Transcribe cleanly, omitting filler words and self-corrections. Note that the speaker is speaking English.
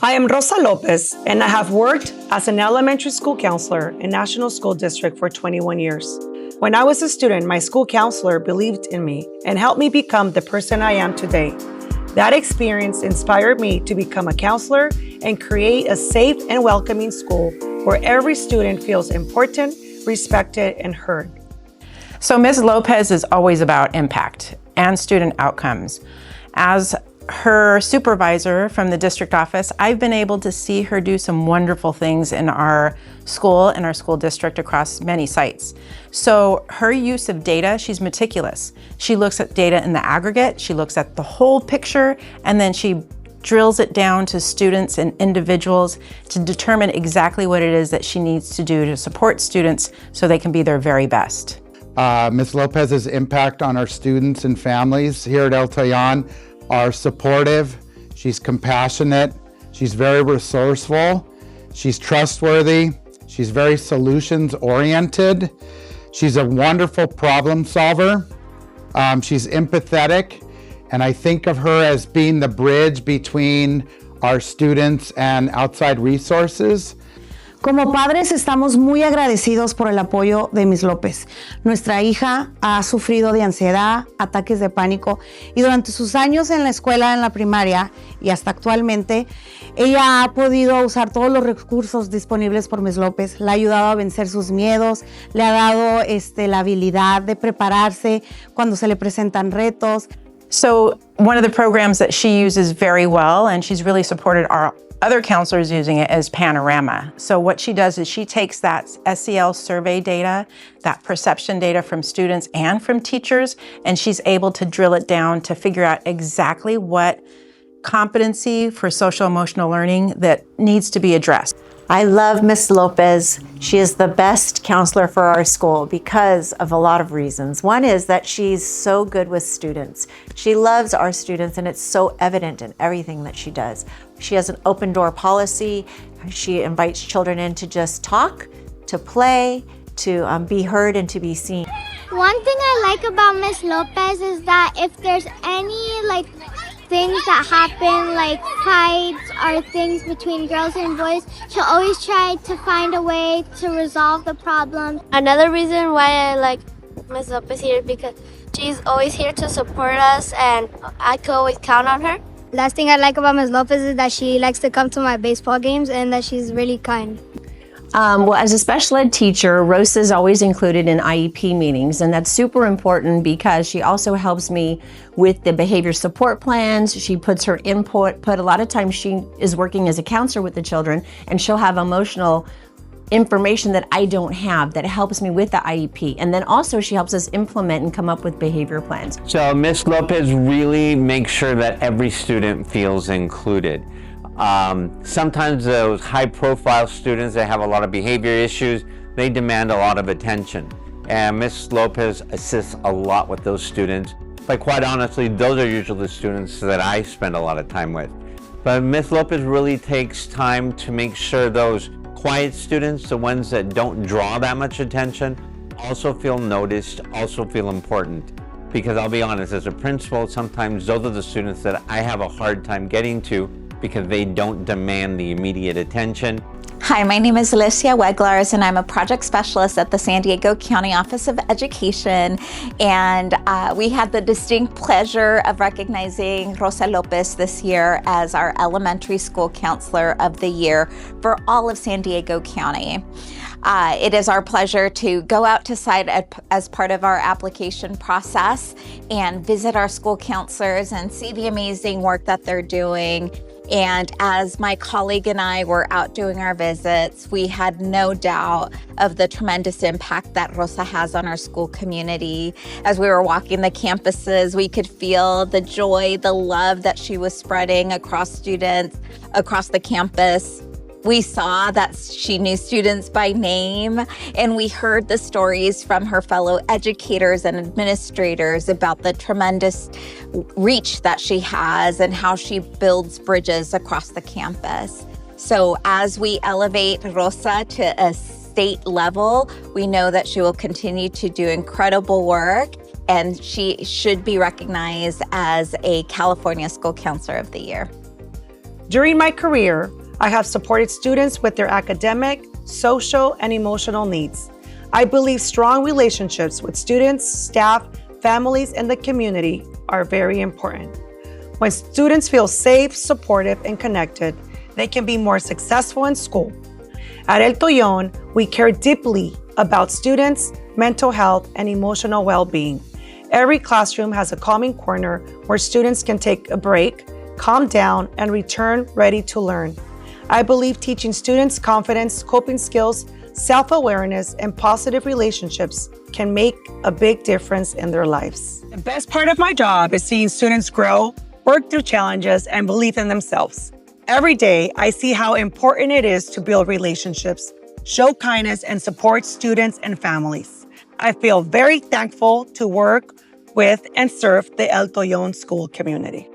I am Rosa Lopez, and I have worked as an elementary school counselor in National School District for 21 years. When I was a student, my school counselor believed in me and helped me become the person I am today. That experience inspired me to become a counselor and create a safe and welcoming school where every student feels important, respected, and heard. So Ms. Lopez is always about impact and student outcomes. As her supervisor from the district office, I've been able to see her do some wonderful things in our school and our school district across many sites. So her use of data, she's meticulous. She looks at data in the aggregate, she looks at the whole picture, and then she drills it down to students and individuals to determine exactly what it is that she needs to do to support students so they can be their very best. Ms. Lopez's impact on our students and families here at El Tayan are supportive, she's compassionate, she's very resourceful, she's trustworthy, she's very solutions oriented, she's a wonderful problem solver, she's empathetic, and I think of her as being the bridge between our students and outside resources. Como padres estamos muy agradecidos por el apoyo de Ms. López. Nuestra hija ha sufrido de ansiedad, ataques de pánico y durante sus años en la escuela, en la primaria y hasta actualmente, ella ha podido usar todos los recursos disponibles por Ms. López. Le ha ayudado a vencer sus miedos, le ha dado la habilidad de prepararse cuando se le presentan retos. So one of the programs that she uses very well, and she's really supported our other counselors using it, is Panorama. So what she does is she takes that SEL survey data, that perception data from students and from teachers, and she's able to drill it down to figure out exactly what competency for social emotional learning that needs to be addressed. I love Ms. Lopez. She is the best counselor for our school because of a lot of reasons. One is that she's so good with students. She loves our students, and it's so evident in everything that she does. She has an open door policy. She invites children in to just talk, to play, to be heard and to be seen. One thing I like about Ms. Lopez is that if there's any things that happen, like fights or things between girls and boys, she'll always try to find a way to resolve the problem. Another reason why I like Ms. Lopez here is because she's always here to support us and I could always count on her. Last thing I like about Ms. Lopez is that she likes to come to my baseball games and that she's really kind. Well, as a special ed teacher, Rosa is always included in IEP meetings, and that's super important because she also helps me with the behavior support plans. She puts her input, a lot of times she is working as a counselor with the children, and she'll have emotional information that I don't have that helps me with the IEP. And then also she helps us implement and come up with behavior plans. So Ms. Lopez really makes sure that every student feels included. Sometimes those high-profile students that have a lot of behavior issues, they demand a lot of attention. And Ms. Lopez assists a lot with those students. But quite honestly, those are usually the students that I spend a lot of time with. But Ms. Lopez really takes time to make sure those quiet students, the ones that don't draw that much attention, also feel noticed, also feel important. Because I'll be honest, as a principal, sometimes those are the students that I have a hard time getting to because they don't demand the immediate attention. Hi, my name is Alicia Weglars, and I'm a project specialist at the San Diego County Office of Education. And we had the distinct pleasure of recognizing Rosa Lopez this year as our elementary school counselor of the year for all of San Diego County. It is our pleasure to go out to site as part of our application process and visit our school counselors and see the amazing work that they're doing. And as my colleague and I were out doing our visits, we had no doubt of the tremendous impact that Rosa has on our school community. As we were walking the campuses, we could feel the joy, the love that she was spreading across students, across the campus. We saw that she knew students by name, and we heard the stories from her fellow educators and administrators about the tremendous reach that she has and how she builds bridges across the campus. So as we elevate Rosa to a state level, we know that she will continue to do incredible work, and she should be recognized as a California School Counselor of the Year. During my career, I have supported students with their academic, social, and emotional needs. I believe strong relationships with students, staff, families, and the community are very important. When students feel safe, supportive, and connected, they can be more successful in school. At El Toyon, we care deeply about students' mental health and emotional well-being. Every classroom has a calming corner where students can take a break, calm down, and return ready to learn. I believe teaching students confidence, coping skills, self-awareness, and positive relationships can make a big difference in their lives. The best part of my job is seeing students grow, work through challenges, and believe in themselves. Every day, I see how important it is to build relationships, show kindness, and support students and families. I feel very thankful to work with and serve the El Toyon school community.